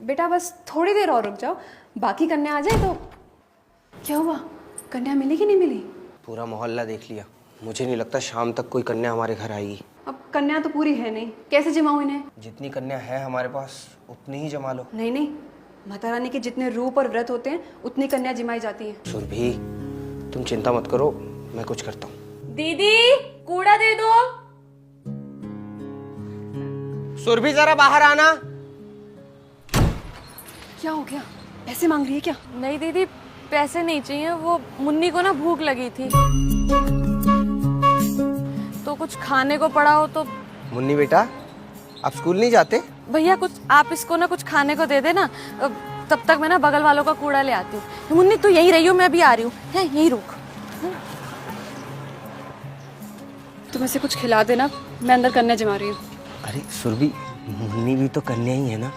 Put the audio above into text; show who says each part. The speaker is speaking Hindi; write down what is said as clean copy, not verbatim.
Speaker 1: बेटा बस थोड़ी देर और रुक जाओ, बाकी कन्या आ जाए तो। क्या हुआ, कन्या मिली कि नहीं मिली?
Speaker 2: पूरा मोहल्ला देख लिया, मुझे नहीं लगता शाम तक कोई कन्या हमारे घर आएगी।
Speaker 1: अब कन्या तो पूरी है नहीं, कैसे जमाऊं इन्हें?
Speaker 2: जितनी कन्या है हमारे पास उतनी ही जमा लो।
Speaker 1: नहीं नहीं, माता रानी के जितने रूप और व्रत होते हैं उतनी कन्या जिमाई जाती हैं।
Speaker 2: सुरभि तुम चिंता मत करो, मैं कुछ करता हूँ।
Speaker 3: दीदी कूड़ा दे दो।
Speaker 2: सुरभि जरा बाहर आना।
Speaker 1: क्या हो गया, पैसे मांग रही है क्या?
Speaker 3: नहीं दीदी, पैसे नहीं चाहिए, वो मुन्नी को ना भूख लगी थी तो कुछ खाने को पड़ा हो तो।
Speaker 2: मुन्नी बेटा, आप स्कूल नहीं जाते?
Speaker 3: भैया कुछ आप इसको ना कुछ खाने को दे देना, तब तक मैं ना बगल वालों का कूड़ा ले आती हूँ। मुन्नी तू यहीं रही हो, मैं भी आ रही हूँ, है यहीं रुक।
Speaker 1: तुम इसे कुछ खिला देना, मैं अंदर कन्या जमा रही हूँ।
Speaker 2: अरे सुरभि, मुन्नी भी तो कन्या ही है ना।